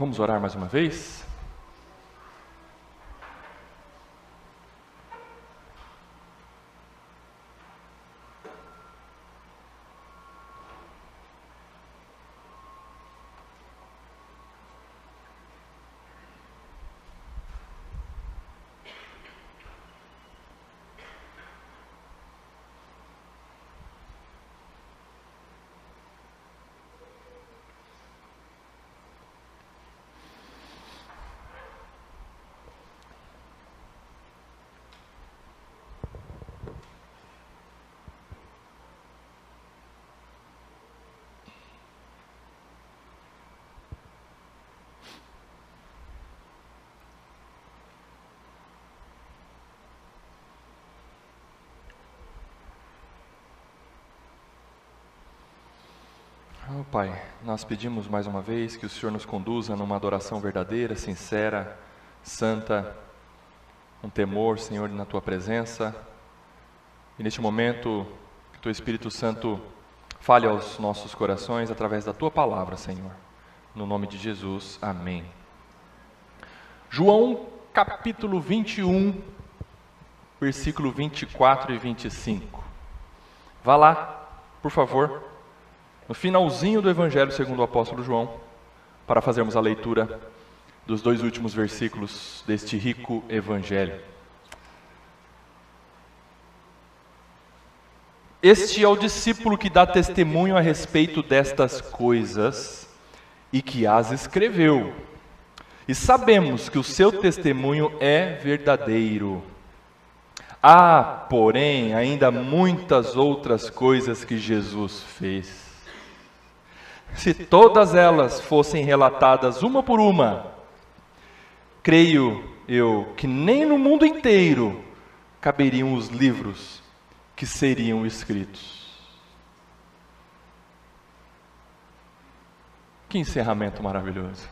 Vamos orar mais uma vez? Oh, Pai, nós pedimos mais uma vez que o Senhor nos conduza numa adoração verdadeira, sincera, santa, um temor, Senhor, na Tua presença. E neste momento, que o Teu Espírito Santo fale aos nossos corações através da Tua palavra, Senhor. No nome de Jesus, amém. João capítulo 21, versículo 24 e 25. Vá lá, por favor. No finalzinho do Evangelho segundo o apóstolo João, para fazermos a leitura dos 2 últimos versículos deste rico Evangelho. Este é o discípulo que dá testemunho a respeito destas coisas e que as escreveu. E sabemos que o seu testemunho é verdadeiro. Há, porém, ainda muitas outras coisas que Jesus fez. Se todas elas fossem relatadas uma por uma, creio eu que nem no mundo inteiro caberiam os livros que seriam escritos. Que encerramento maravilhoso.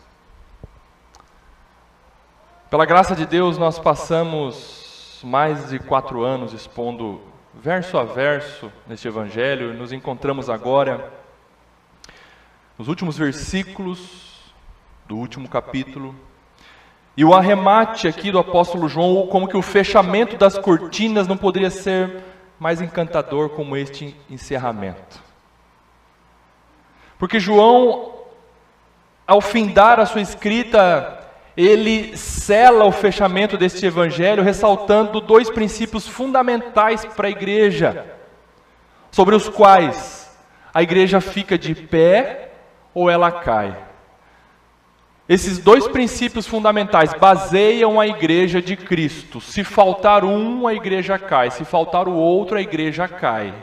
Pela graça de Deus, nós passamos mais de 4 anos expondo verso a verso neste Evangelho, e nos encontramos agora nos últimos versículos do último capítulo, e o arremate aqui do apóstolo João, como que o fechamento das cortinas não poderia ser mais encantador como este encerramento. Porque João, ao findar a sua escrita, ele sela o fechamento deste evangelho, ressaltando 2 princípios fundamentais para a igreja, sobre os quais a igreja fica de pé ou ela cai. Esses 2 princípios fundamentais baseiam a igreja de Cristo. Se faltar um, a igreja cai. Se faltar o outro, a igreja cai.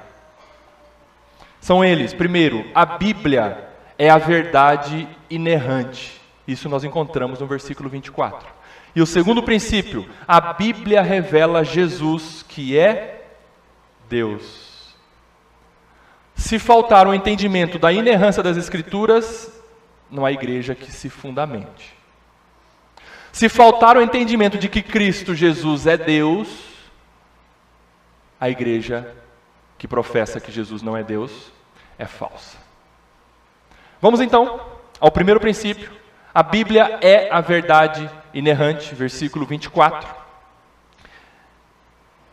São eles: primeiro, a Bíblia é a verdade inerrante. Isso nós encontramos no versículo 24. E o segundo princípio, a Bíblia revela Jesus, que é Deus. Se faltar o entendimento da inerrância das Escrituras, não há igreja que se fundamente. Se faltar o entendimento de que Cristo Jesus é Deus, a igreja que professa que Jesus não é Deus é falsa. Vamos então ao primeiro princípio. A Bíblia é a verdade inerrante, versículo 24.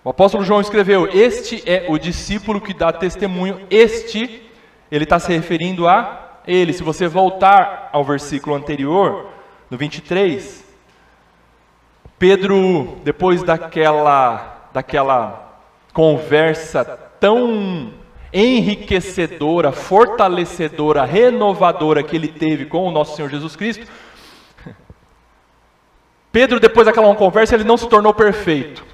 O apóstolo João escreveu: este é o discípulo que dá testemunho. Ele está se referindo a ele. Se você voltar ao versículo anterior, no 23, Pedro, depois daquela conversa tão enriquecedora, fortalecedora, renovadora que ele teve com o nosso Senhor Jesus Cristo, Pedro, depois daquela conversa, ele não se tornou perfeito.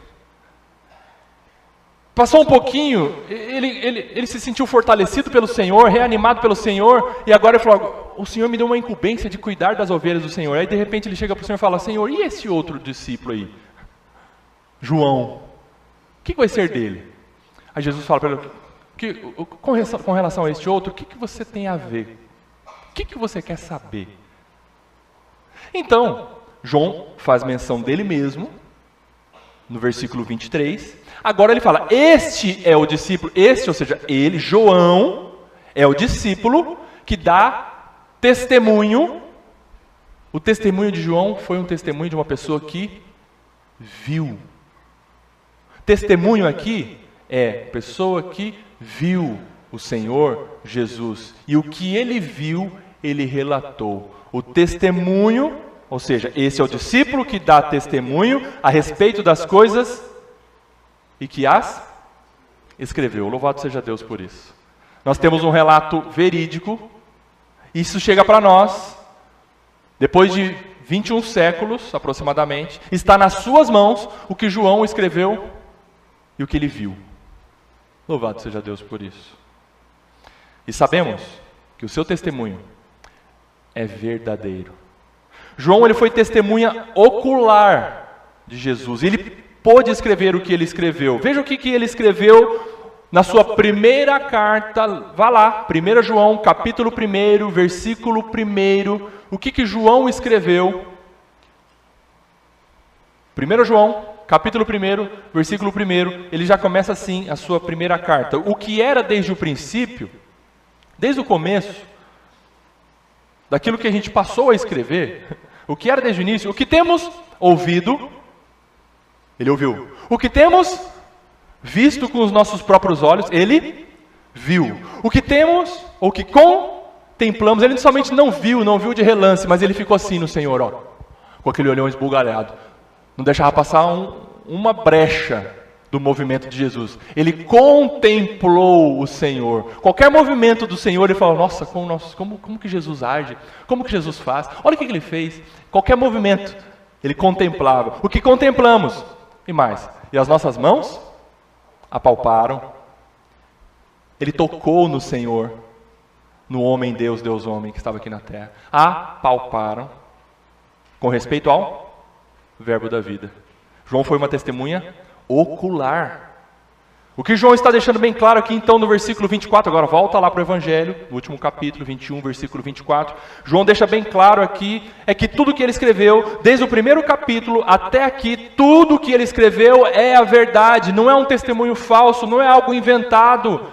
Passou um pouquinho, ele se sentiu fortalecido pelo Senhor, reanimado pelo Senhor, e agora ele falou: o Senhor me deu uma incumbência de cuidar das ovelhas do Senhor. Aí de repente ele chega para o Senhor e fala: Senhor, e esse outro discípulo aí? João, o que vai ser dele? Aí Jesus fala para ele: com relação a este outro, o que você tem a ver? O que você quer saber? Então, João faz menção dele mesmo, no versículo 23, agora ele fala: este é o discípulo, ou seja, ele, João, é o discípulo que dá testemunho O testemunho de João foi um testemunho de uma pessoa que viu. Testemunho aqui é pessoa que viu o Senhor Jesus. E o que ele viu, ele relatou. O testemunho, ou seja, esse é o discípulo que dá testemunho a respeito das coisas e que as escreveu. Louvado seja Deus por isso. Nós temos um relato verídico. Isso chega para nós, depois de 21 séculos aproximadamente, está nas suas mãos o que João escreveu e o que ele viu. Louvado seja Deus por isso. E sabemos que o seu testemunho é verdadeiro. João, ele foi testemunha ocular de Jesus. Ele pôde escrever o que ele escreveu. Veja o que ele escreveu na sua primeira carta. Vá lá, 1 João, capítulo 1, versículo 1. O que João escreveu? 1 João, capítulo 1, versículo 1. Ele já começa assim a sua primeira carta. O que era desde o princípio, desde o começo, daquilo que a gente passou a escrever, o que era desde o início, o que temos ouvido, ele ouviu. O que temos visto com os nossos próprios olhos, ele viu. O que temos, ou que contemplamos, ele somente não viu de relance, mas ele ficou assim no Senhor, ó, com aquele olhão esbugalhado. Não deixava passar uma brecha do movimento de Jesus. Ele contemplou o Senhor. Qualquer movimento do Senhor, ele falou, nossa, como que Jesus age? Como que Jesus faz? Olha o que ele fez. Qualquer movimento, ele contemplava. O que contemplamos? E mais, e as nossas mãos apalparam. Ele tocou no Senhor, no homem Deus, Deus homem que estava aqui na terra. Apalparam, com respeito ao verbo da vida. João foi uma testemunha ocular. O que João está deixando bem claro aqui então no versículo 24, agora volta lá para o Evangelho, no último capítulo, 21, versículo 24. João deixa bem claro aqui, é que tudo que ele escreveu, desde o primeiro capítulo até aqui, tudo que ele escreveu é a verdade, não é um testemunho falso, não é algo inventado,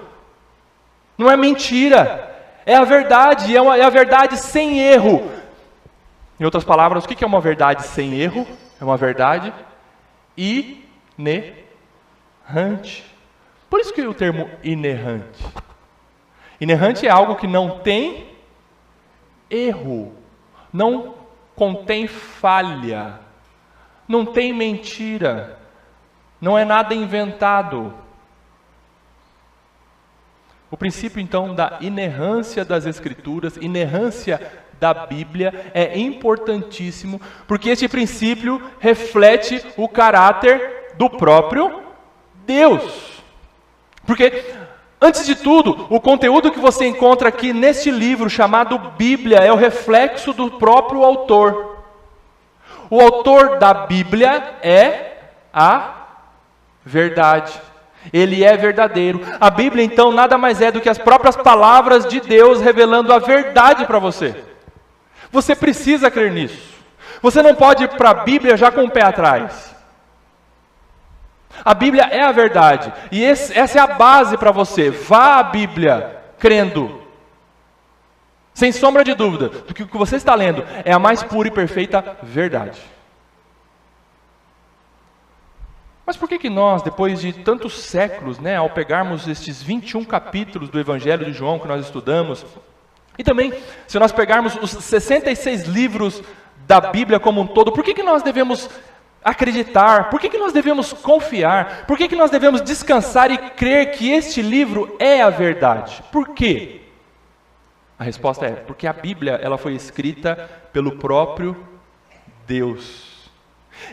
não é mentira, é a verdade, é a verdade sem erro. Em outras palavras, o que é uma verdade sem erro? É uma verdade inerrante. Por isso que o termo inerrante. Inerrante é algo que não tem erro, não contém falha, não tem mentira, não é nada inventado. O princípio então da inerrância das Escrituras, inerrância da Bíblia é importantíssimo, porque esse princípio reflete o caráter do próprio Deus. Porque, antes de tudo, o conteúdo que você encontra aqui neste livro chamado Bíblia é o reflexo do próprio autor. O autor da Bíblia é a verdade. Ele é verdadeiro. A Bíblia, então, nada mais é do que as próprias palavras de Deus revelando a verdade para você. Você precisa crer nisso. Você não pode ir para a Bíblia já com o pé atrás. A Bíblia é a verdade. E essa é a base para você. Vá à Bíblia crendo. Sem sombra de dúvida, do que o que você está lendo é a mais pura e perfeita verdade. Mas por que nós, depois de tantos séculos, ao pegarmos estes 21 capítulos do Evangelho de João que nós estudamos, e também, se nós pegarmos os 66 livros da Bíblia como um todo, por que nós devemos acreditar? Por que nós devemos confiar? Por que nós devemos descansar e crer que este livro é a verdade? Por quê? A resposta é, porque a Bíblia ela foi escrita pelo próprio Deus.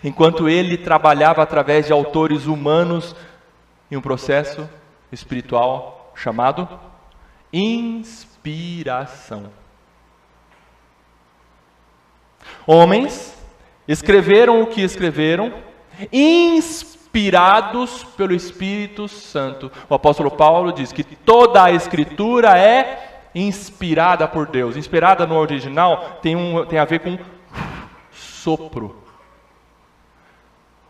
Enquanto ele trabalhava através de autores humanos em um processo espiritual chamado inspiração. Homens escreveram o que escreveram, inspirados pelo Espírito Santo. O apóstolo Paulo diz que toda a Escritura é inspirada por Deus. Inspirada no original tem a ver com sopro.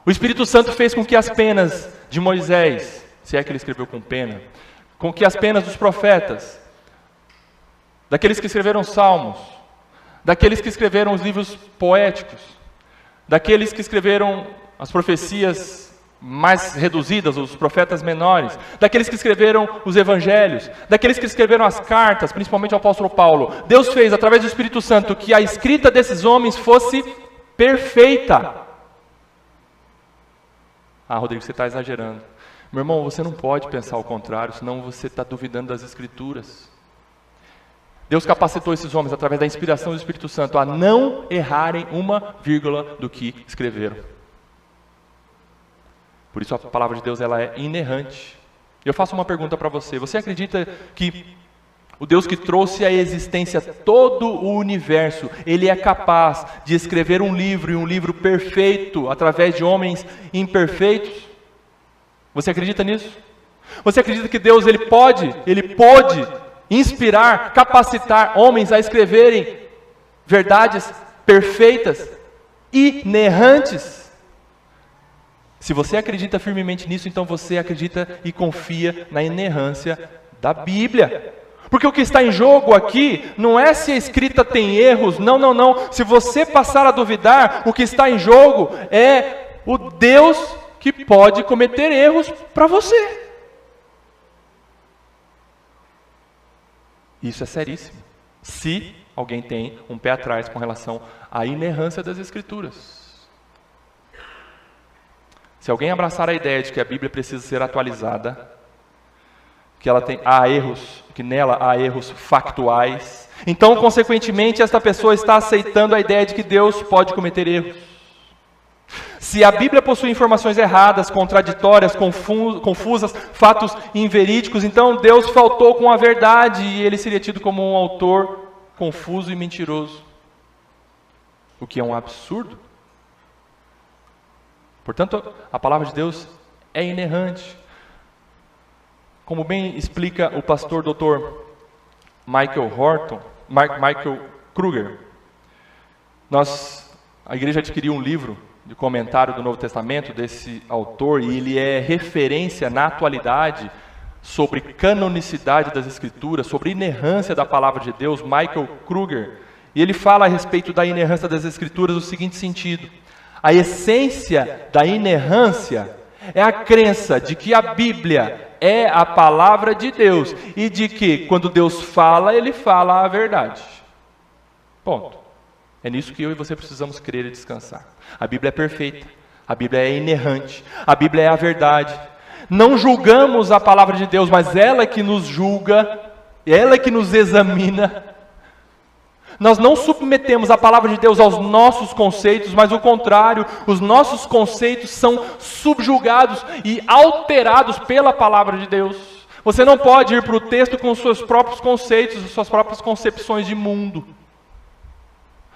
O Espírito Santo fez com que as penas de Moisés, se é que ele escreveu com pena, com que as penas dos profetas, daqueles que escreveram salmos, daqueles que escreveram os livros poéticos, daqueles que escreveram as profecias mais reduzidas, os profetas menores, daqueles que escreveram os evangelhos, daqueles que escreveram as cartas, principalmente o apóstolo Paulo. Deus fez, através do Espírito Santo, que a escrita desses homens fosse perfeita. Ah, Rodrigo, você está exagerando. Meu irmão, você não pode pensar o contrário, senão você está duvidando das Escrituras. Deus capacitou esses homens, através da inspiração do Espírito Santo, a não errarem uma vírgula do que escreveram. Por isso a palavra de Deus ela é inerrante. Eu faço uma pergunta para você. Você acredita que o Deus que trouxe à existência todo o universo, Ele é capaz de escrever um livro, e um livro perfeito, através de homens imperfeitos? Você acredita nisso? Você acredita que Deus Ele pôde inspirar, capacitar homens a escreverem verdades perfeitas, inerrantes? Se você acredita firmemente nisso, então você acredita e confia na inerrância da Bíblia. Porque o que está em jogo aqui não é se a escrita tem erros, não. Se você passar a duvidar, o que está em jogo é o Deus que pode cometer erros para você. Isso é seríssimo. Se alguém tem um pé atrás com relação à inerrância das Escrituras. Se alguém abraçar a ideia de que a Bíblia precisa ser atualizada, que há erros, que nela há erros factuais, então, consequentemente, esta pessoa está aceitando a ideia de que Deus pode cometer erros. Se a Bíblia possui informações erradas, contraditórias, confusas, fatos inverídicos, então Deus faltou com a verdade e ele seria tido como um autor confuso e mentiroso. O que é um absurdo. Portanto, a palavra de Deus é inerrante. Como bem explica o pastor Dr. Michael Kruger, a igreja adquiriu um livro de comentário do Novo Testamento desse autor, e ele é referência na atualidade sobre canonicidade das Escrituras, sobre inerrância da palavra de Deus, Michael Kruger. E ele fala a respeito da inerrância das Escrituras no seguinte sentido: a essência da inerrância é a crença de que a Bíblia é a palavra de Deus e de que, quando Deus fala, Ele fala a verdade. Ponto. É nisso que eu e você precisamos crer e descansar. A Bíblia é perfeita, a Bíblia é inerrante, a Bíblia é a verdade. Não julgamos a palavra de Deus, mas ela é que nos julga, ela é que nos examina. Nós não submetemos a palavra de Deus aos nossos conceitos, mas o contrário, os nossos conceitos são subjugados e alterados pela palavra de Deus. Você não pode ir para o texto com os seus próprios conceitos, suas próprias concepções de mundo.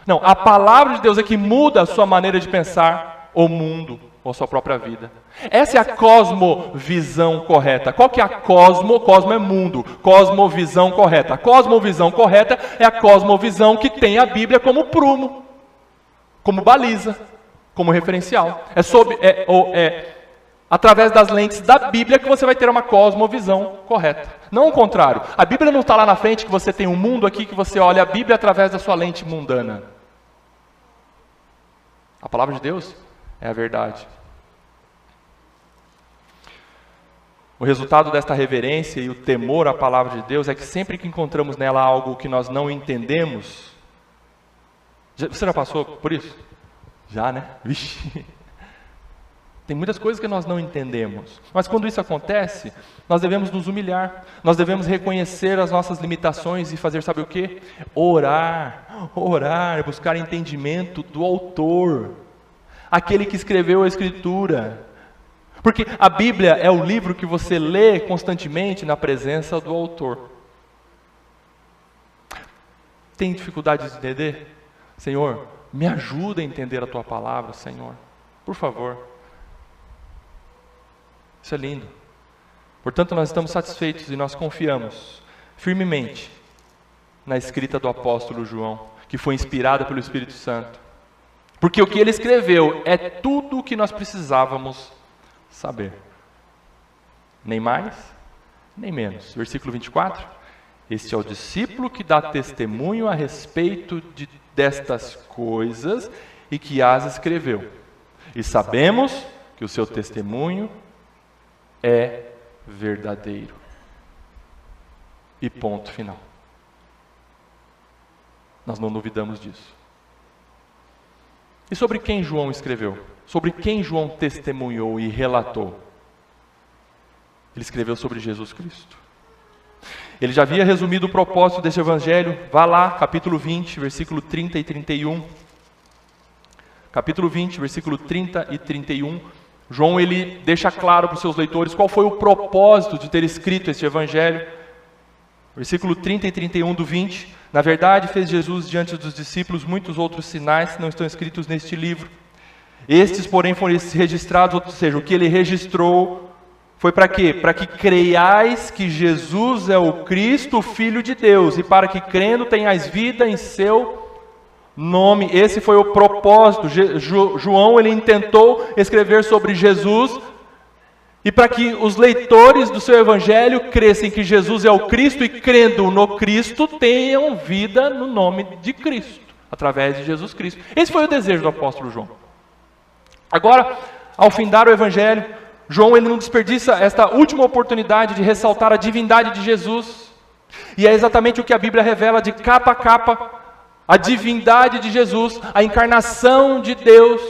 Não, a palavra de Deus é que muda a sua maneira de pensar o mundo, ou a sua própria vida. Essa é a cosmovisão correta. Qual que é a cosmo? Cosmo é mundo. Cosmovisão correta. A cosmovisão correta é a cosmovisão que tem a Bíblia como prumo, como baliza, como referencial. É através das lentes da Bíblia que você vai ter uma cosmovisão correta. Não o contrário. A Bíblia não está lá na frente que você tem um mundo aqui que você olha a Bíblia através da sua lente mundana. A palavra de Deus é a verdade. O resultado desta reverência e o temor à palavra de Deus é que sempre que encontramos nela algo que nós não entendemos... Você já passou por isso? Já, né? Vixe. Tem muitas coisas que nós não entendemos. Mas quando isso acontece, nós devemos nos humilhar. Nós devemos reconhecer as nossas limitações e fazer, sabe o quê? Orar, buscar entendimento do autor. Aquele que escreveu a Escritura. Porque a Bíblia é o livro que você lê constantemente na presença do autor. Tem dificuldade de entender? Senhor, me ajuda a entender a Tua palavra, Senhor. Por favor. Isso é lindo. Portanto, nós estamos satisfeitos e nós confiamos firmemente na escrita do apóstolo João, que foi inspirada pelo Espírito Santo. Porque o que ele escreveu é tudo o que nós precisávamos saber. Nem mais, nem menos. Versículo 24. Este é o discípulo que dá testemunho a respeito destas coisas e que as escreveu. E sabemos que o seu testemunho é verdadeiro. E ponto final. Nós não duvidamos disso. E sobre quem João escreveu? Sobre quem João testemunhou e relatou? Ele escreveu sobre Jesus Cristo. Ele já havia resumido o propósito desse evangelho. Vá lá, capítulo 20, versículo 30 e 31. Capítulo 20, versículo 30 e 31. João, ele deixa claro para os seus leitores qual foi o propósito de ter escrito este evangelho. Versículo 30 e 31 do 20. Na verdade, fez Jesus diante dos discípulos muitos outros sinais que não estão escritos neste livro. Estes, porém, foram registrados, ou seja, o que ele registrou foi para quê? Para que creiais que Jesus é o Cristo, o Filho de Deus, e para que crendo tenhais vida em seu nome. Esse foi o propósito. João, ele intentou escrever sobre Jesus, e para que os leitores do seu evangelho crescem que Jesus é o Cristo, e crendo no Cristo, tenham vida no nome de Cristo, através de Jesus Cristo. Esse foi o desejo do apóstolo João. Agora, ao findar o evangelho, João, ele não desperdiça esta última oportunidade de ressaltar a divindade de Jesus. E é exatamente o que a Bíblia revela de capa a capa: a divindade de Jesus, a encarnação de Deus,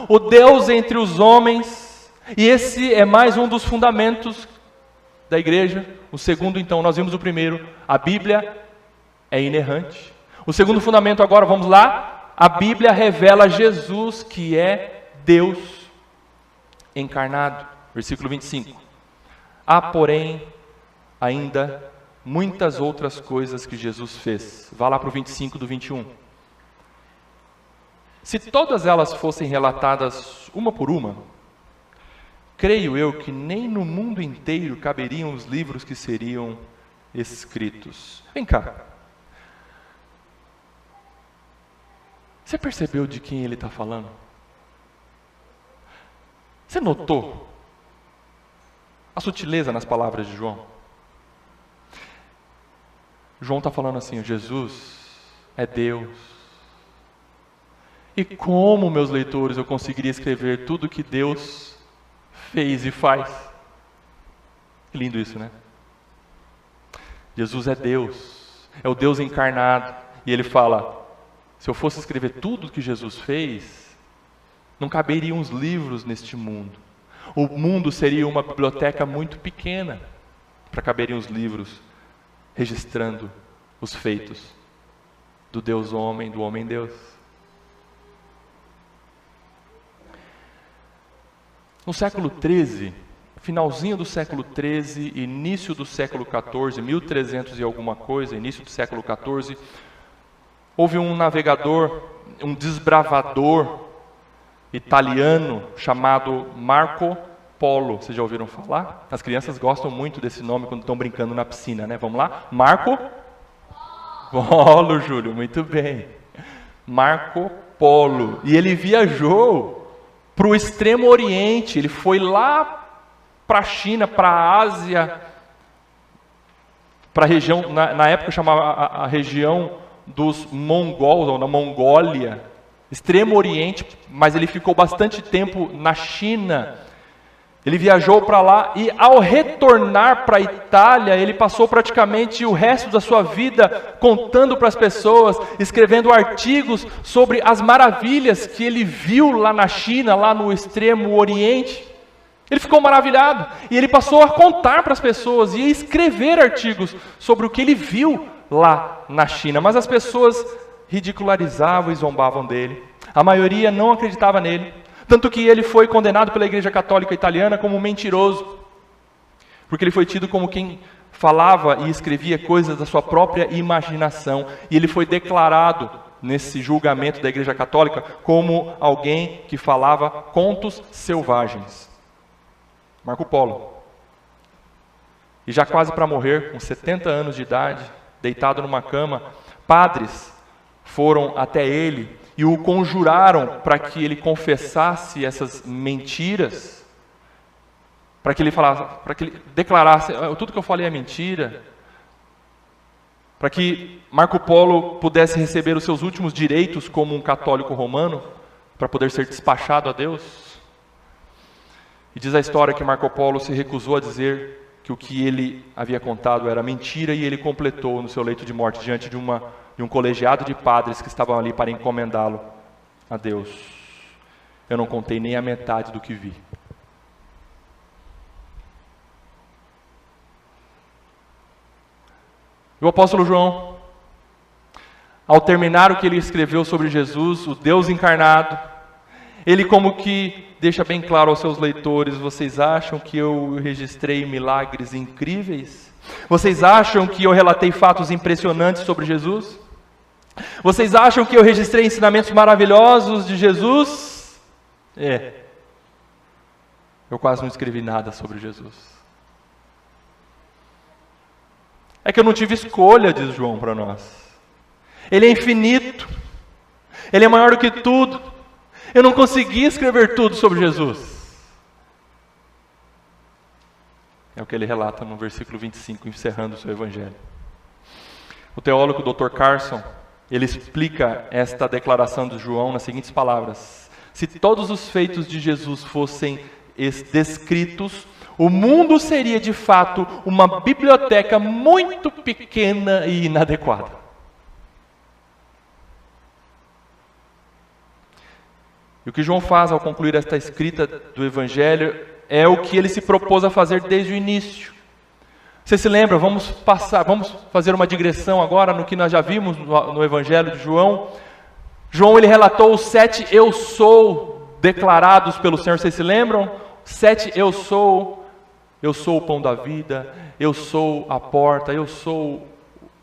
o Deus entre os homens. E esse é mais um dos fundamentos da igreja. O segundo, então, nós vimos o primeiro: a Bíblia é inerrante. O segundo fundamento agora, vamos lá: a Bíblia revela Jesus, que é Deus encarnado. Versículo 25. Há, porém, ainda muitas outras coisas que Jesus fez. Vá lá para o 25 do 21. Se todas elas fossem relatadas uma por uma, creio eu que nem no mundo inteiro caberiam os livros que seriam escritos. Vem cá. Você percebeu de quem ele está falando? Você notou a sutileza nas palavras de João? João está falando assim: Jesus é Deus. E como, meus leitores, eu conseguiria escrever tudo que Deus fez e faz? Que lindo isso, né? Jesus é Deus, é o Deus encarnado. E ele fala: se eu fosse escrever tudo que Jesus fez, não caberiam os livros neste mundo. O mundo seria uma biblioteca muito pequena para caberem os livros registrando os feitos do Deus homem, do homem Deus. No século XIII, finalzinho do século XIII, início do século XIV, 1300 e alguma coisa, início do século XIV, houve um navegador, um desbravador italiano chamado Marco Polo. Vocês já ouviram falar? As crianças gostam muito desse nome quando estão brincando na piscina, né? Vamos lá? Marco Polo, Júlio, muito bem. Marco Polo. E ele viajou para o Extremo Oriente. Ele foi lá para a China, para a Ásia, para a região, na época chamava a região dos mongols, ou na Mongólia, Extremo Oriente, mas ele ficou bastante tempo na China. Ele viajou para lá e, ao retornar para a Itália, ele passou praticamente o resto da sua vida contando para as pessoas, escrevendo artigos sobre as maravilhas que ele viu lá na China, lá no Extremo Oriente. Ele ficou maravilhado e ele passou a contar para as pessoas e a escrever artigos sobre o que ele viu lá na China. Mas as pessoas ridicularizavam e zombavam dele. A maioria não acreditava nele. Tanto que ele foi condenado pela Igreja Católica Italiana como mentiroso, porque ele foi tido como quem falava e escrevia coisas da sua própria imaginação. E ele foi declarado, nesse julgamento da Igreja Católica, como alguém que falava contos selvagens. Marco Polo. E já quase para morrer, com 70 anos de idade, deitado numa cama, padres foram até ele e o conjuraram para que ele confessasse essas mentiras, para que ele declarasse: tudo que eu falei é mentira, para que Marco Polo pudesse receber os seus últimos direitos como um católico romano, para poder ser despachado a Deus. E diz a história que Marco Polo se recusou a dizer que o que ele havia contado era mentira, e ele completou no seu leito de morte, diante de um colegiado de padres que estavam ali para encomendá-lo a Deus: eu não contei nem a metade do que vi. E o apóstolo João, ao terminar o que ele escreveu sobre Jesus, o Deus encarnado, ele como que deixa bem claro aos seus leitores: vocês acham que eu registrei milagres incríveis? Vocês acham que eu relatei fatos impressionantes sobre Jesus? Vocês acham que eu registrei ensinamentos maravilhosos de Jesus? Eu quase não escrevi nada sobre Jesus. É que eu não tive escolha, diz João para nós. Ele é infinito. Ele é maior do que tudo. Eu não consegui escrever tudo sobre Jesus. É o que ele relata no versículo 25, encerrando o seu evangelho. O teólogo Dr. Carson, ele explica esta declaração de João nas seguintes palavras: se todos os feitos de Jesus fossem descritos, o mundo seria de fato uma biblioteca muito pequena e inadequada. E o que João faz ao concluir esta escrita do Evangelho é o que ele se propôs a fazer desde o início. Você se lembra? Vamos fazer uma digressão agora no que nós já vimos no Evangelho de João. João, ele relatou os 7 eu sou declarados pelo Senhor. Vocês se lembram? 7 eu sou o pão da vida, eu sou a porta, eu sou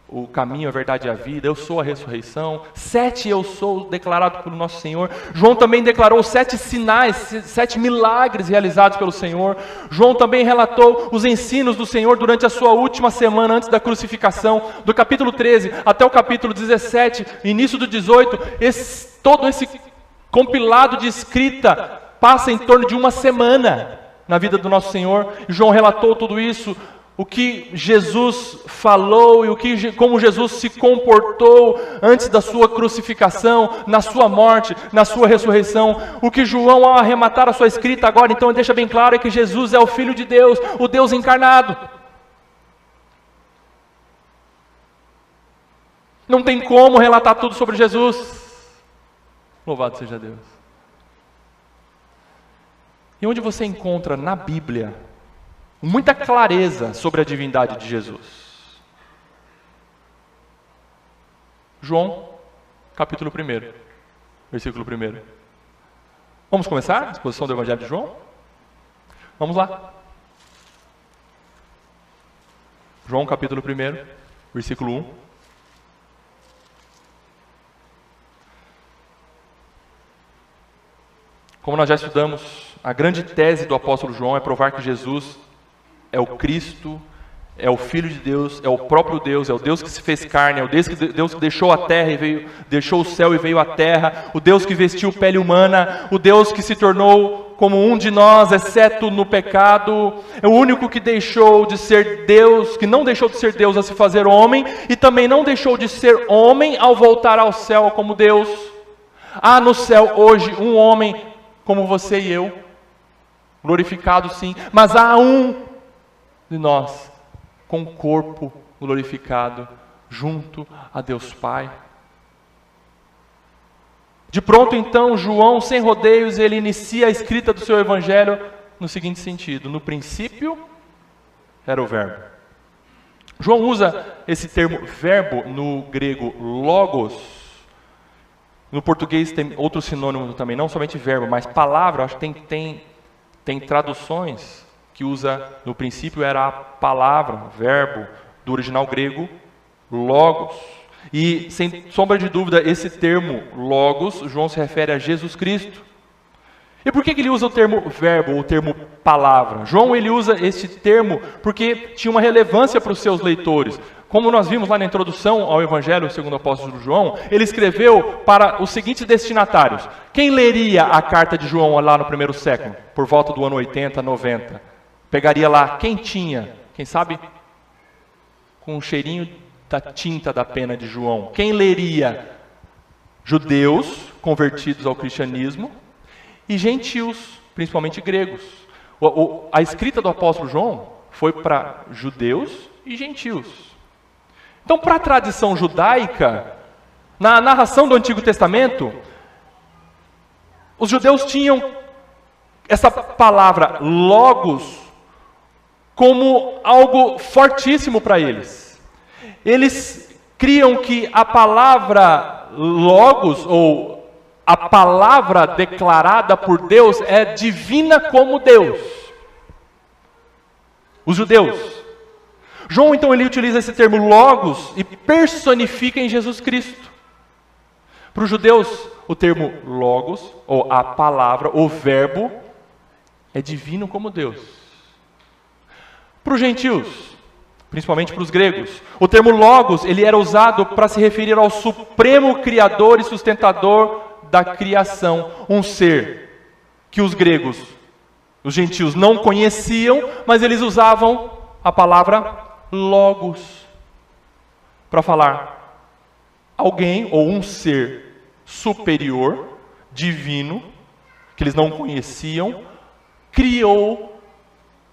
o caminho, a verdade e a vida, eu sou a ressurreição. 7 eu sou declarado pelo nosso Senhor. João também declarou 7 sinais, 7 milagres realizados pelo Senhor. João também relatou os ensinos do Senhor durante a sua última semana antes da crucificação, do capítulo 13 até o capítulo 17, início do 18. Todo esse compilado de escrita passa em torno de uma semana na vida do nosso Senhor. E João relatou tudo isso, o que Jesus falou e como Jesus se comportou antes da sua crucificação, na sua morte, na sua ressurreição. O que João, ao arrematar a sua escrita agora, então deixa bem claro, é que Jesus é o Filho de Deus, o Deus encarnado. Não tem como relatar tudo sobre Jesus. Louvado seja Deus. E onde você encontra na Bíblia muita clareza sobre a divindade de Jesus? João, capítulo 1, versículo 1. Vamos começar a exposição do Evangelho de João? Vamos lá. João, capítulo 1, versículo 1. Como nós já estudamos, a grande tese do apóstolo João é provar que Jesus é o Cristo, é o Filho de Deus, é o próprio Deus, é o Deus que se fez carne, é o Deus que deixou a terra e veio, deixou o céu e veio à terra, o Deus que vestiu pele humana, o Deus que se tornou como um de nós, exceto no pecado, é o único que deixou de ser Deus, que não deixou de ser Deus a se fazer homem, e também não deixou de ser homem ao voltar ao céu como Deus. Há no céu hoje um homem como você e eu, glorificado sim, mas há um de nós com o corpo glorificado junto a Deus Pai. De pronto então, João, sem rodeios, ele inicia a escrita do seu evangelho no seguinte sentido: no princípio era o verbo. João usa esse termo verbo no grego logos. No português tem outro sinônimo também, não somente verbo, mas palavra. Acho que tem traduções que usa, no princípio era a palavra, verbo, do original grego, logos. E, sem sombra de dúvida, esse termo logos, João se refere a Jesus Cristo. E por que ele usa o termo verbo, ou o termo palavra? João, ele usa esse termo porque tinha uma relevância para os seus leitores. Como nós vimos lá na introdução ao Evangelho segundo o apóstolo João, ele escreveu para os seguintes destinatários. Quem leria a carta de João lá no primeiro século, por volta do ano 80, 90? Pegaria lá quem tinha, quem sabe, com um cheirinho da tinta da pena de João. Quem leria? Judeus convertidos ao cristianismo e gentios, principalmente gregos. A escrita do apóstolo João foi para judeus e gentios. Então, para a tradição judaica, na narração do Antigo Testamento, os judeus tinham essa palavra logos como algo fortíssimo para eles. Eles criam que a palavra logos, ou a palavra declarada por Deus, é divina como Deus. Os judeus. João, então, ele utiliza esse termo logos e personifica em Jesus Cristo. Para os judeus, o termo logos, ou a palavra, o verbo, é divino como Deus. Para os gentios, principalmente para os gregos, o termo logos, ele era usado para se referir ao supremo criador e sustentador da criação. Um ser que os gregos, os gentios, não conheciam, mas eles usavam a palavra logos para falar alguém ou um ser superior, divino, que eles não conheciam, criou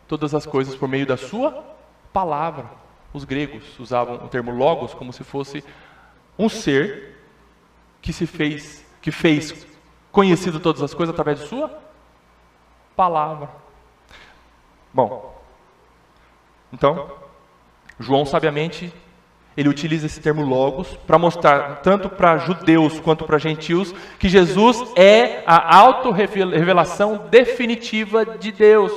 todas as coisas por meio da sua palavra. Os gregos usavam o termo logos como se fosse um ser que fez conhecido todas as coisas através de sua palavra. Bom, então, João sabiamente, ele utiliza esse termo logos para mostrar, tanto para judeus quanto para gentios, que Jesus é a autorrevelação definitiva de Deus.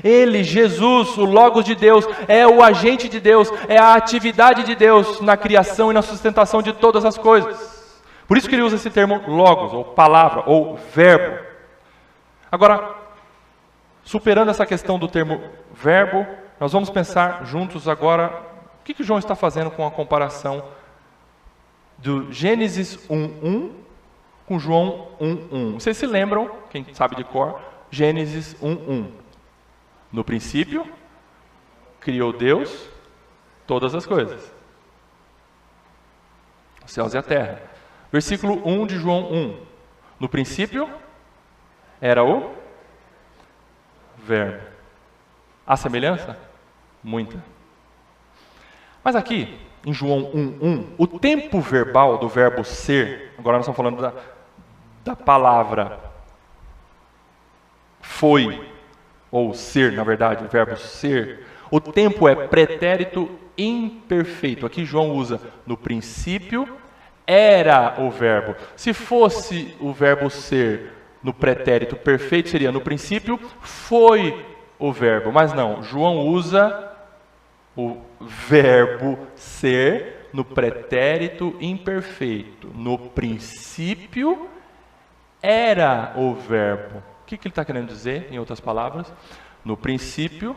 Ele, Jesus, o logos de Deus, é o agente de Deus, é a atividade de Deus na criação e na sustentação de todas as coisas. Por isso que ele usa esse termo logos, ou palavra, ou verbo. Agora, superando essa questão do termo verbo, nós vamos pensar juntos agora o que João está fazendo com a comparação do Gênesis 1:1 com João 1:1. Vocês se lembram, quem sabe de cor, Gênesis 1:1. No princípio, criou Deus todas as coisas, os céus e a terra. Versículo 1 de João 1. No princípio, era o Verbo. Há semelhança? Muita. Mas aqui, em João 1:1, o tempo verbal do verbo ser, agora nós estamos falando da palavra foi, ou ser, na verdade, o verbo ser, o tempo é pretérito imperfeito. Aqui João usa no princípio, era o verbo. Se fosse o verbo ser no pretérito perfeito, seria no princípio, foi o verbo. Mas não, João usa o verbo ser no pretérito imperfeito. No princípio, era o verbo. O que ele está querendo dizer, em outras palavras? No princípio,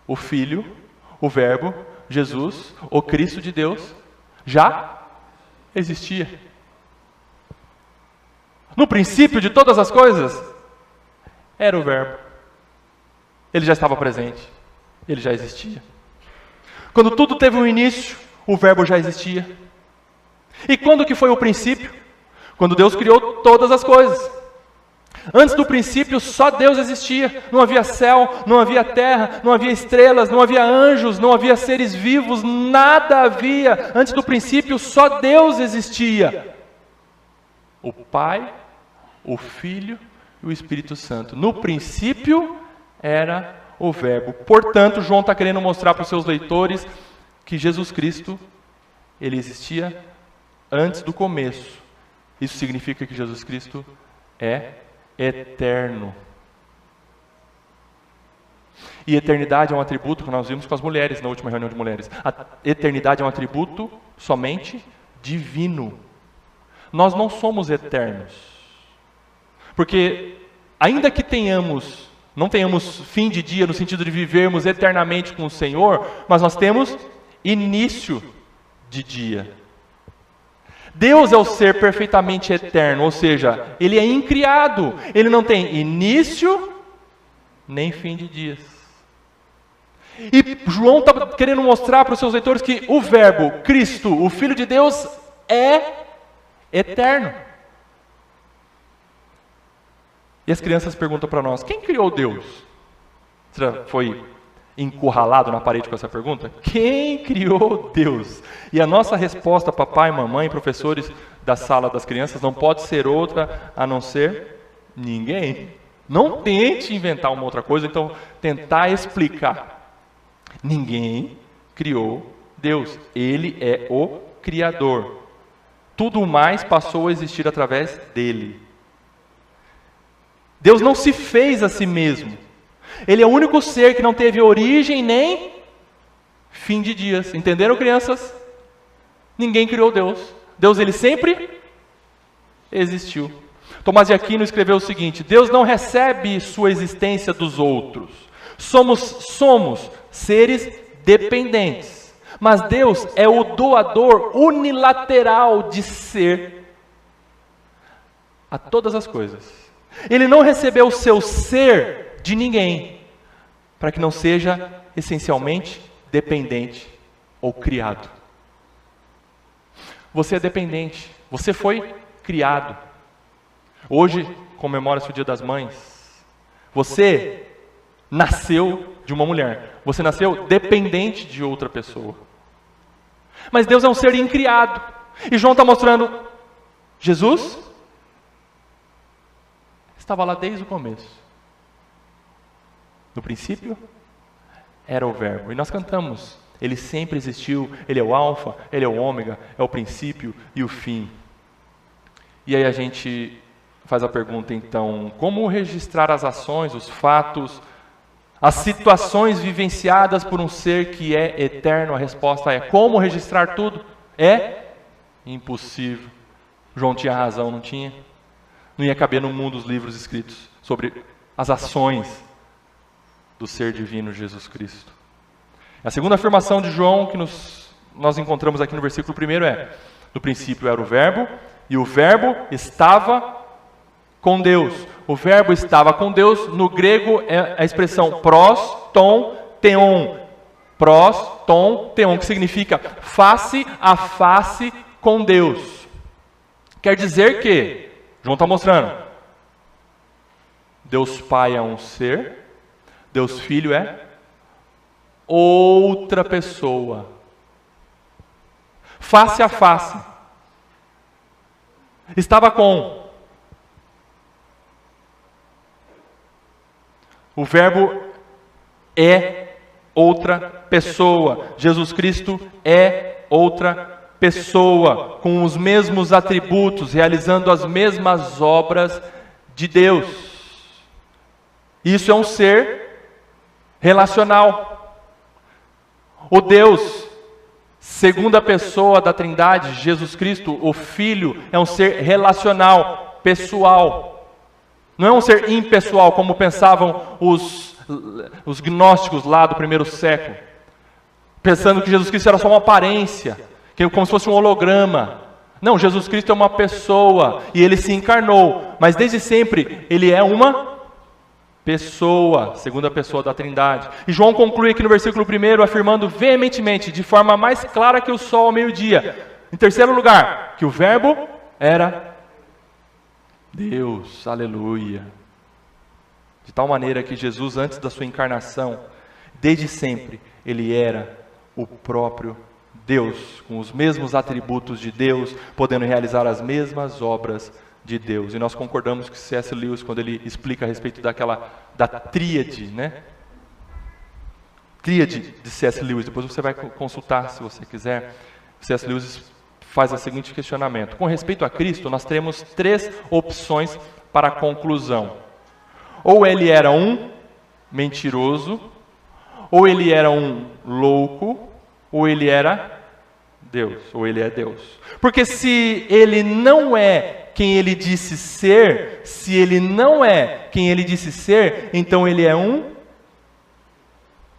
o Filho, o Verbo, Jesus, o Cristo de Deus, já existia. No princípio de todas as coisas, era o Verbo. Ele já estava presente, ele já existia. Quando tudo teve um início, o Verbo já existia. E quando que foi o princípio? Quando Deus criou todas as coisas. Antes do princípio, só Deus existia. Não havia céu, não havia terra, não havia estrelas, não havia anjos, não havia seres vivos, nada havia. Antes do princípio, só Deus existia. O Pai, o Filho e o Espírito Santo. No princípio, era o Verbo. Portanto, João está querendo mostrar para os seus leitores que Jesus Cristo, ele existia antes do começo. Isso significa que Jesus Cristo é eterno. E eternidade é um atributo que nós vimos com as mulheres na última reunião de mulheres. A eternidade é um atributo somente divino. Nós não somos eternos. Porque ainda que não tenhamos fim de dia no sentido de vivermos eternamente com o Senhor, mas nós temos início de dia. Deus é o ser perfeitamente eterno, ou seja, ele é incriado, ele não tem início nem fim de dias. E João está querendo mostrar para os seus leitores que o Verbo, Cristo, o Filho de Deus, é eterno. E as crianças perguntam para nós, quem criou Deus? Você já foi encurralado na parede com essa pergunta? Quem criou Deus? E a nossa resposta, papai, mamãe, professores da sala das crianças, não pode ser outra a não ser ninguém. Não tente inventar uma outra coisa, então tentar explicar. Ninguém criou Deus. Ele é o Criador. Tudo mais passou a existir através dele. Deus não se fez a si mesmo. Ele é o único ser que não teve origem nem fim de dias. Entenderam, crianças? Ninguém criou Deus. Deus, ele sempre existiu. Tomás de Aquino escreveu o seguinte: Deus não recebe sua existência dos outros. Somos seres dependentes. Mas Deus é o doador unilateral de ser a todas as coisas. Ele não recebeu o seu ser de ninguém, para que não seja essencialmente dependente ou criado. Você é dependente, você foi criado. Hoje comemora-se o Dia das Mães. Você nasceu de uma mulher, você nasceu dependente de outra pessoa. Mas Deus é um ser incriado. E João está mostrando, Jesus estava lá desde o começo. No princípio, era o Verbo. E nós cantamos, ele sempre existiu, ele é o alfa, ele é o ômega, é o princípio e o fim. E aí a gente faz a pergunta então, como registrar as ações, os fatos, as situações vivenciadas por um ser que é eterno? A resposta é, como registrar tudo? É impossível. João tinha razão, não tinha? Não ia caber no mundo os livros escritos sobre as ações do ser divino Jesus Cristo. A segunda afirmação de João que nós encontramos aqui no versículo 1 é: no princípio era o Verbo, e o Verbo estava com Deus. O Verbo estava com Deus, no grego é a expressão pros, ton, theon. Pros, ton, theon, que significa face a face com Deus. Quer dizer que, João está mostrando, Deus Pai é um ser, Deus Filho é outra pessoa. Face a face. Estava com. O Verbo é outra pessoa. Jesus Cristo é outra pessoa, com os mesmos atributos, realizando as mesmas obras de Deus. Isso é um ser relacional. O Deus, segunda pessoa da Trindade, Jesus Cristo, o Filho, é um ser relacional, pessoal. Não é um ser impessoal, como pensavam os gnósticos lá do primeiro século, pensando que Jesus Cristo era só uma aparência, como se fosse um holograma. Não, Jesus Cristo é uma pessoa, e Ele se encarnou, mas desde sempre Ele é uma pessoa, segunda pessoa da Trindade. E João conclui aqui no versículo 1, afirmando veementemente, de forma mais clara que o sol ao meio-dia, em terceiro lugar, que o Verbo era Deus, aleluia. De tal maneira que Jesus, antes da sua encarnação, desde sempre, Ele era o próprio Deus, com os mesmos atributos de Deus, podendo realizar as mesmas obras de Deus. E nós concordamos com C.S. Lewis, quando ele explica a respeito da tríade, né? Tríade de C.S. Lewis, depois você vai consultar se você quiser. C.S. Lewis faz o seguinte questionamento: com respeito a Cristo, nós temos 3 opções para a conclusão. Ou ele era um mentiroso, ou ele era um louco, ou ele era Deus, ou ele é Deus. Porque se ele não é quem ele disse ser, então ele é um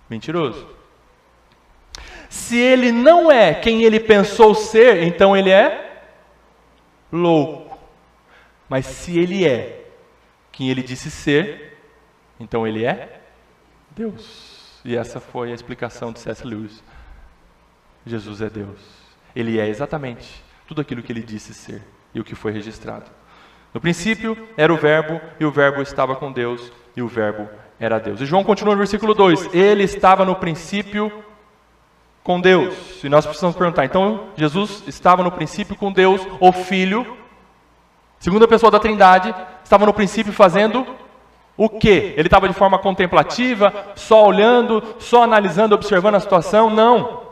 mentiroso. Se ele não é quem ele pensou ser, então ele é louco. Mas se ele é quem ele disse ser, então ele é Deus. E essa foi a explicação de C.S. Lewis. Jesus é Deus. Ele é exatamente tudo aquilo que ele disse ser e o que foi registrado. No princípio era o Verbo, e o Verbo estava com Deus, e o Verbo era Deus. E João continua no versículo 2, ele estava no princípio com Deus. E nós precisamos perguntar, então Jesus estava no princípio com Deus, o Filho, segunda pessoa da Trindade, estava no princípio fazendo o quê? Ele estava de forma contemplativa, só olhando, só analisando, observando a situação? Não.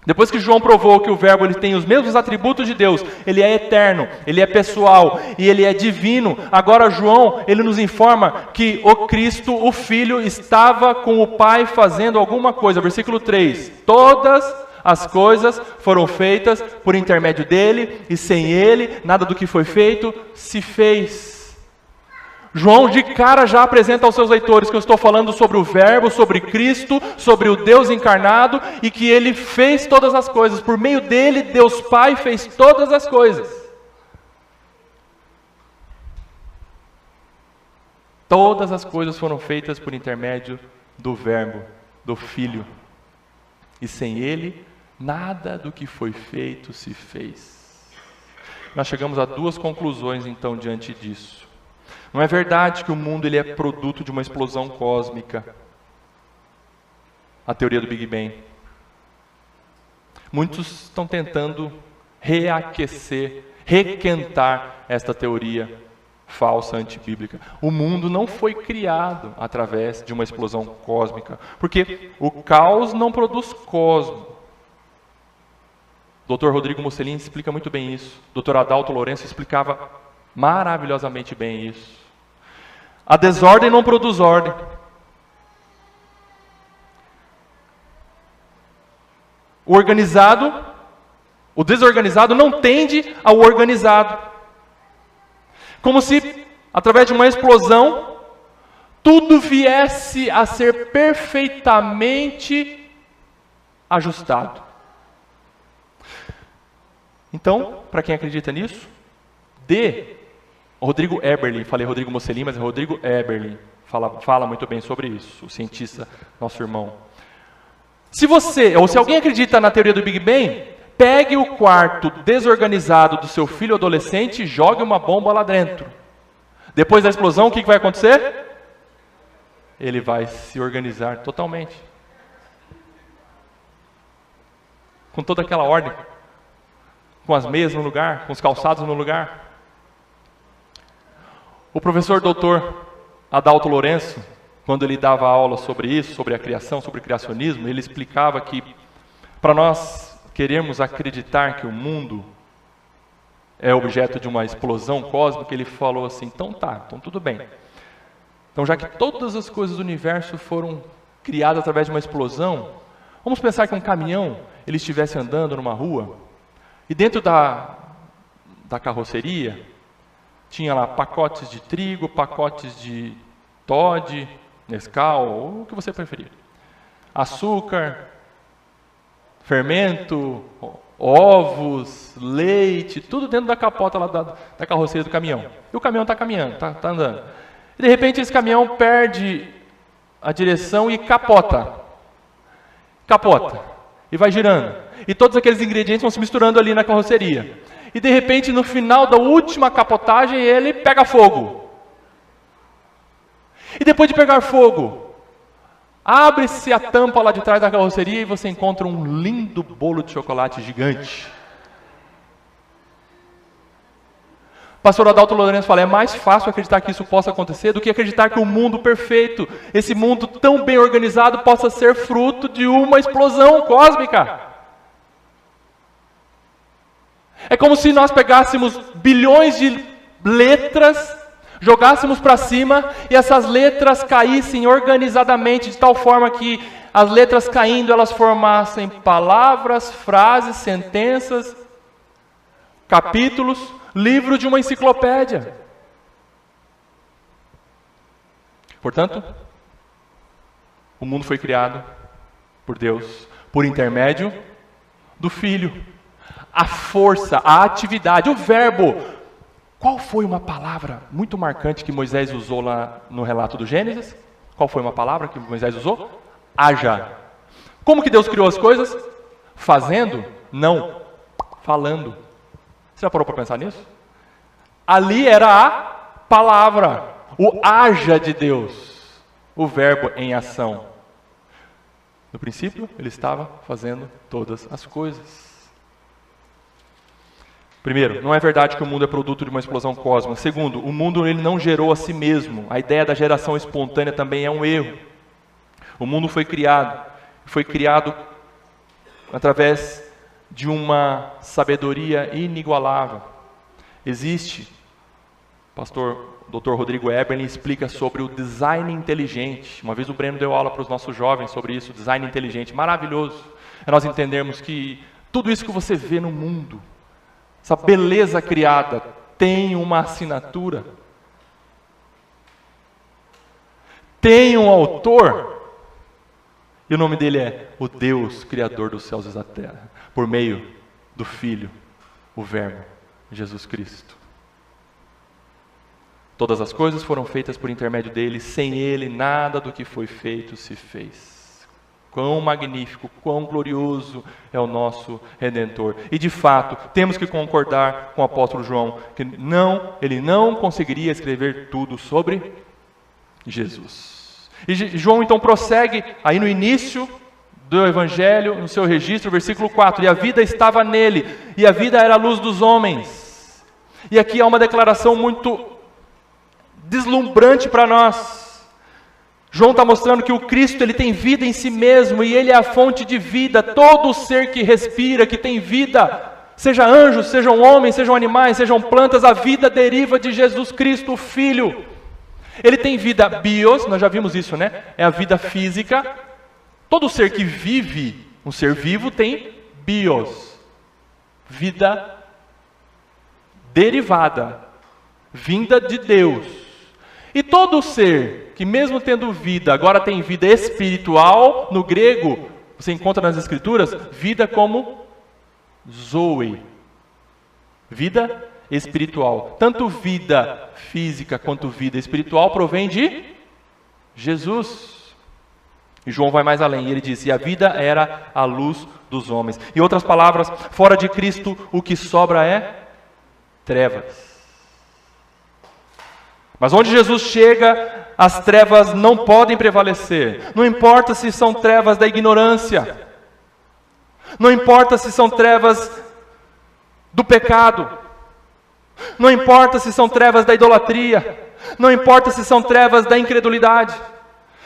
Depois que João provou que o Verbo ele tem os mesmos atributos de Deus, ele é eterno, ele é pessoal e ele é divino, agora João ele nos informa que o Cristo, o Filho, estava com o Pai fazendo alguma coisa. Versículo 3, todas as coisas foram feitas por intermédio dele, e sem ele, nada do que foi feito se fez. João de cara já apresenta aos seus leitores que eu estou falando sobre o Verbo, sobre Cristo, sobre o Deus encarnado, e que ele fez todas as coisas. Por meio dele, Deus Pai fez todas as coisas. Todas as coisas foram feitas por intermédio do Verbo, do Filho. E sem ele, nada do que foi feito se fez. Nós chegamos a duas conclusões então diante disso. Não é verdade que o mundo ele é produto de uma explosão cósmica. A teoria do Big Bang. Muitos estão tentando reaquecer, requentar esta teoria falsa, antibíblica. O mundo não foi criado através de uma explosão cósmica, porque o caos não produz cosmos. Dr. Rodrigo Mussolini explica muito bem isso. Dr. Adalto Lourenço explicava maravilhosamente bem isso. A desordem não produz ordem. O desorganizado não tende ao organizado. Como se, através de uma explosão, tudo viesse a ser perfeitamente ajustado. Então, para quem acredita nisso, Rodrigo Eberlin, falei Rodrigo Mussolini, mas é Rodrigo Eberlin, fala muito bem sobre isso, o cientista, nosso irmão. Se alguém acredita na teoria do Big Bang, pegue o quarto desorganizado do seu filho adolescente e jogue uma bomba lá dentro. Depois da explosão, o que vai acontecer? Ele vai se organizar totalmente. Com toda aquela ordem. Com as meias no lugar, com os calçados no lugar. O professor doutor Adalto Lourenço, quando ele dava aula sobre isso, sobre a criação, sobre o criacionismo, ele explicava que para nós queremos acreditar que o mundo é objeto de uma explosão cósmica, ele falou assim, então tudo bem. Então já que todas as coisas do universo foram criadas através de uma explosão, vamos pensar que um caminhão ele estivesse andando numa rua, e dentro da carroceria, tinha lá pacotes de trigo, pacotes de Toddy, Nescau, ou o que você preferir. Açúcar, fermento, ovos, leite, tudo dentro da capota lá da carroceria do caminhão. E o caminhão está caminhando, está andando. E de repente esse caminhão perde a direção e capota. E vai girando. E todos aqueles ingredientes vão se misturando ali na carroceria. E de repente, no final da última capotagem, ele pega fogo. E depois de pegar fogo, abre-se a tampa lá de trás da carroceria e você encontra um lindo bolo de chocolate gigante. Pastor Adalto Lourenço fala, é mais fácil acreditar que isso possa acontecer do que acreditar que o mundo perfeito, esse mundo tão bem organizado, possa ser fruto de uma explosão cósmica. É como se nós pegássemos bilhões de letras, jogássemos para cima e essas letras caíssem organizadamente, de tal forma que as letras caindo, elas formassem palavras, frases, sentenças, capítulos, livro de uma enciclopédia. Portanto, o mundo foi criado por Deus, por intermédio do Filho. A força, a atividade, o verbo. Qual foi uma palavra muito marcante que Moisés usou lá no relato do Gênesis? Qual foi uma palavra que Moisés usou? haja. Como que Deus criou as coisas? Fazendo? Não. Falando. Você já parou para pensar nisso? Ali era a palavra, o haja de Deus, o verbo em ação. No princípio, ele estava fazendo todas as coisas. Primeiro, não é verdade que o mundo é produto de uma explosão cósmica. Segundo, o mundo ele não gerou a si mesmo. A ideia da geração espontânea também é um erro. O mundo foi criado através de uma sabedoria inigualável. Existe, pastor Dr. Rodrigo Eberlin explica sobre o design inteligente. Uma vez o Breno deu aula para os nossos jovens sobre isso, design inteligente, maravilhoso. É nós entendermos que tudo isso que você vê no mundo, essa beleza criada, tem uma assinatura, tem um autor, e o nome dele é o Deus Criador dos céus e da terra, por meio do Filho, o Verbo, Jesus Cristo. Todas as coisas foram feitas por intermédio dele, sem ele nada do que foi feito se fez. Quão magnífico, quão glorioso é o nosso Redentor. E de fato, temos que concordar com o apóstolo João, que ele não conseguiria escrever tudo sobre Jesus. E João então prossegue aí no início do Evangelho, no seu registro, versículo 4, e a vida estava nele, e a vida era a luz dos homens. E aqui há uma declaração muito deslumbrante para nós. João está mostrando que o Cristo ele tem vida em si mesmo, e ele é a fonte de vida. Todo ser que respira, que tem vida, seja anjos, sejam homens, sejam animais, sejam plantas, a vida deriva de Jesus Cristo, o Filho. Ele tem vida bios, nós já vimos isso, né? É a vida física. Todo ser que vive, um ser vivo, tem bios, vida derivada, vinda de Deus. E todo ser que mesmo tendo vida, agora tem vida espiritual, no grego, você encontra nas escrituras, vida como zoe, vida espiritual. Tanto vida física quanto vida espiritual provém de Jesus. E João vai mais além, e ele diz, e a vida era a luz dos homens. Em outras palavras, fora de Cristo, o que sobra é trevas. Mas onde Jesus chega, as trevas não podem prevalecer. Não importa se são trevas da ignorância. Não importa se são trevas do pecado. Não importa se são trevas da idolatria. Não importa se são trevas da incredulidade.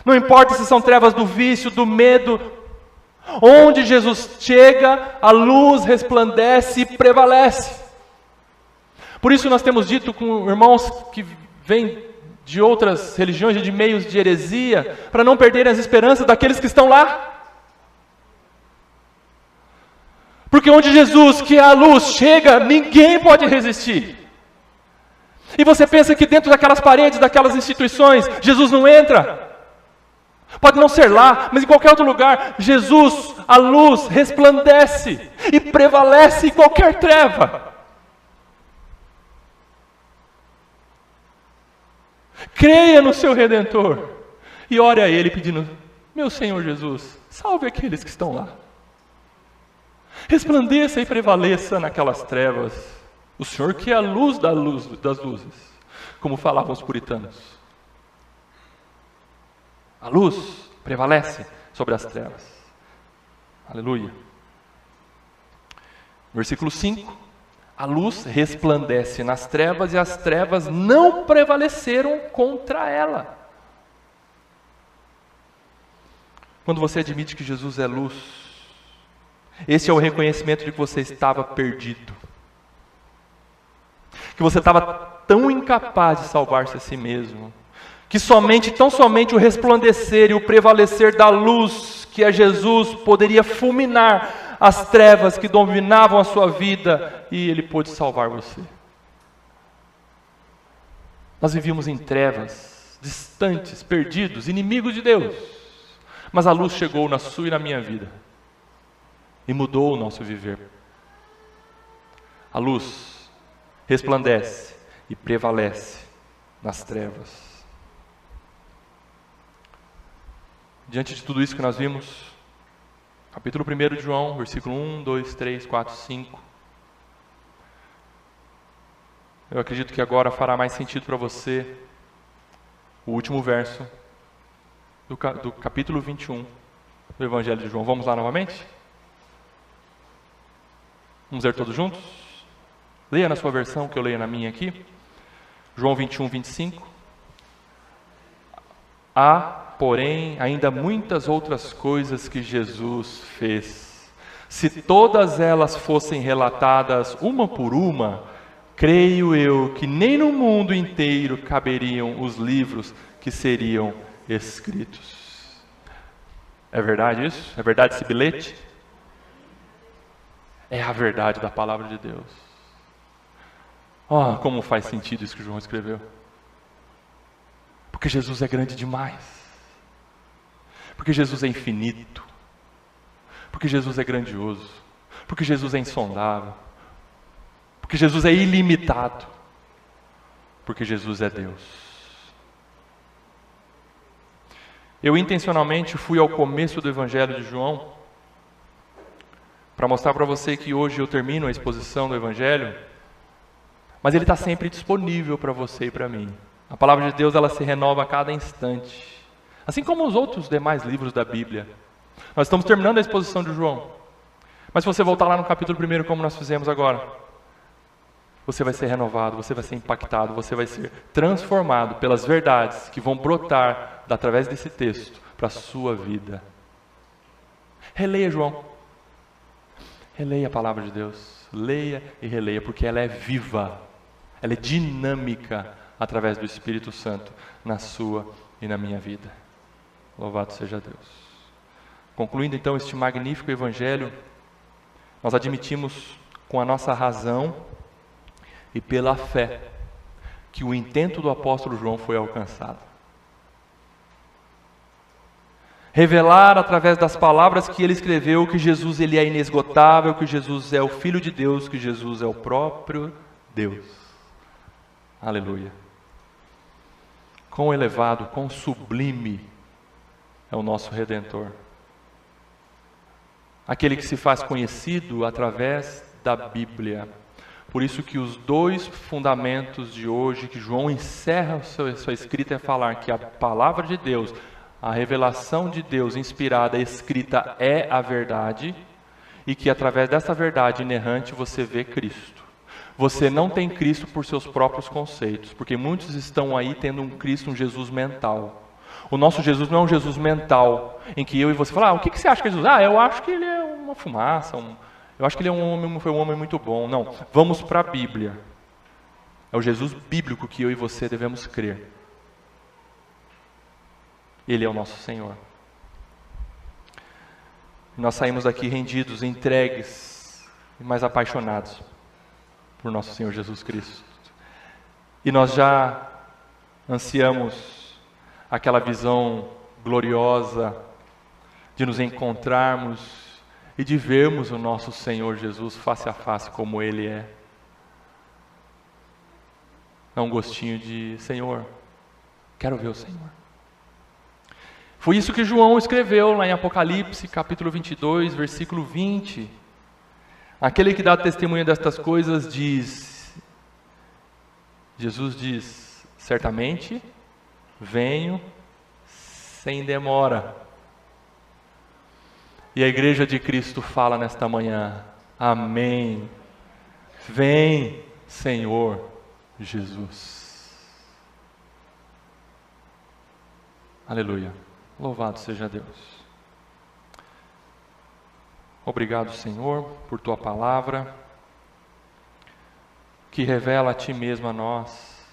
Não importa se são trevas do vício, do medo. Onde Jesus chega, a luz resplandece e prevalece. Por isso nós temos dito com irmãos que vêm de outras religiões e de meios de heresia, para não perderem as esperanças daqueles que estão lá. Porque onde Jesus, que é a luz, chega, ninguém pode resistir. E você pensa que dentro daquelas paredes, daquelas instituições, Jesus não entra? Pode não ser lá, mas em qualquer outro lugar, Jesus, a luz, resplandece e prevalece em qualquer treva. Creia no seu Redentor e ore a Ele pedindo, meu Senhor Jesus, salve aqueles que estão lá. Resplandeça e prevaleça naquelas trevas. O Senhor que é a luz das luzes, como falavam os puritanos. A luz prevalece sobre as trevas. Aleluia. Versículo 5. A luz resplandece nas trevas e as trevas não prevaleceram contra ela. Quando você admite que Jesus é luz, esse é o reconhecimento de que você estava perdido. Que você estava tão incapaz de salvar-se a si mesmo. Que tão somente o resplandecer e o prevalecer da luz, que é Jesus, poderia fulminar as trevas que dominavam a sua vida, e Ele pôde salvar você. Nós vivíamos em trevas, distantes, perdidos, inimigos de Deus, mas a luz chegou na sua e na minha vida, e mudou o nosso viver. A luz resplandece e prevalece nas trevas. diante de tudo isso que nós vimos, capítulo 1 de João, versículo 1, 2, 3, 4, 5. Eu acredito que agora fará mais sentido para você o último verso do capítulo 21 do Evangelho de João. Vamos lá novamente? Vamos ler todos juntos? Leia na sua versão, que eu leio na minha aqui. João 21, 25. Há, porém, ainda muitas outras coisas que Jesus fez. Se todas elas fossem relatadas uma por uma, creio eu que nem no mundo inteiro caberiam os livros que seriam escritos. É verdade isso? É verdade esse bilhete? É a verdade da palavra de Deus. Oh, como faz sentido isso que João escreveu. Porque Jesus é grande demais. Porque Jesus é infinito. Porque Jesus é grandioso. Porque Jesus é insondável. Porque Jesus é ilimitado. Porque Jesus é Deus. Eu intencionalmente fui ao começo do Evangelho de João para mostrar para você que hoje eu termino a exposição do Evangelho, mas ele está sempre disponível para você e para mim. A palavra de Deus, ela se renova a cada instante, assim como os outros demais livros da Bíblia. Nós estamos terminando a exposição de João, mas se você voltar lá no capítulo 1, como nós fizemos agora, você vai ser renovado, você vai ser impactado, você vai ser transformado pelas verdades que vão brotar através desse texto para a sua vida. Releia João. Releia a palavra de Deus. Leia e releia, porque ela é viva. Ela é dinâmica através do Espírito Santo na sua e na minha vida. Louvado seja Deus. Concluindo então este magnífico evangelho, nós admitimos com a nossa razão e pela fé que o intento do apóstolo João foi alcançado. Revelar através das palavras que ele escreveu que Jesus ele é inesgotável, que Jesus é o Filho de Deus, que Jesus é o próprio Deus. Aleluia. Quão elevado, quão sublime é o nosso Redentor. Aquele que se faz conhecido através da Bíblia. Por isso que os dois fundamentos de hoje, que João encerra sua escrita, é falar que a palavra de Deus, a revelação de Deus inspirada, escrita, é a verdade, e que através dessa verdade inerrante você vê Cristo. Você não tem Cristo por seus próprios conceitos, porque muitos estão aí tendo um Cristo, um Jesus mental. O nosso Jesus não é um Jesus mental, em que eu e você falam, o que você acha que é Jesus? Eu acho que ele é uma fumaça, eu acho que ele é foi um homem muito bom. Não, vamos para a Bíblia. É o Jesus bíblico que eu e você devemos crer. Ele é o nosso Senhor. Nós saímos daqui rendidos, entregues e mais apaixonados por nosso Senhor Jesus Cristo. E nós já ansiamos aquela visão gloriosa de nos encontrarmos e de vermos o nosso Senhor Jesus face a face como Ele é. Dá um gostinho de, Senhor, quero ver o Senhor. Foi isso que João escreveu lá em Apocalipse, capítulo 22, versículo 20. Aquele que dá testemunho destas coisas diz, Jesus diz, certamente venho sem demora. E a igreja de Cristo fala nesta manhã, amém. Vem, Senhor Jesus. Aleluia. Louvado seja Deus. Obrigado, Senhor, por Tua palavra, que revela a Ti mesmo a nós.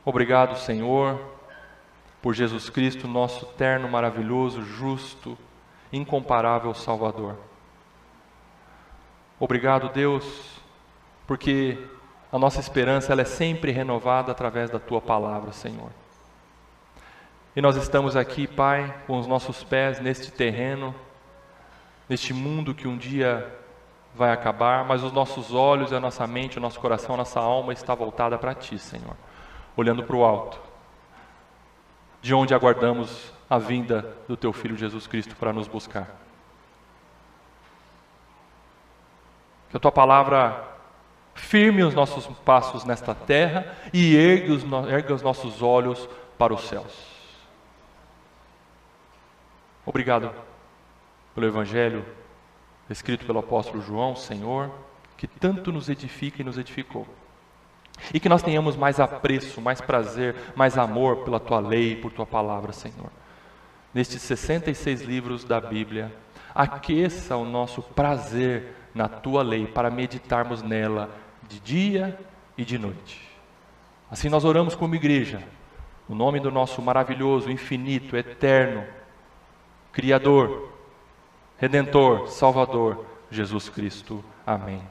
Obrigado, Senhor, por Jesus Cristo, nosso terno, maravilhoso, justo, incomparável Salvador. Obrigado, Deus, porque a nossa esperança ela é sempre renovada através da Tua palavra, Senhor. E nós estamos aqui, Pai, com os nossos pés neste terreno, neste mundo que um dia vai acabar, mas os nossos olhos, a nossa mente, o nosso coração, a nossa alma está voltada para Ti, Senhor, olhando para o alto, de onde aguardamos a vinda do teu Filho Jesus Cristo para nos buscar. Que a tua palavra firme os nossos passos nesta terra e erga os nossos olhos para os céus. Obrigado pelo Evangelho escrito pelo apóstolo João, Senhor, que tanto nos edifica e nos edificou. E que nós tenhamos mais apreço, mais prazer, mais amor pela tua lei e por tua palavra, Senhor. Nestes 66 livros da Bíblia, aqueça o nosso prazer na tua lei, para meditarmos nela de dia e de noite. Assim nós oramos como igreja, no nome do nosso maravilhoso, infinito, eterno, Criador, Redentor, Salvador, Jesus Cristo. Amém.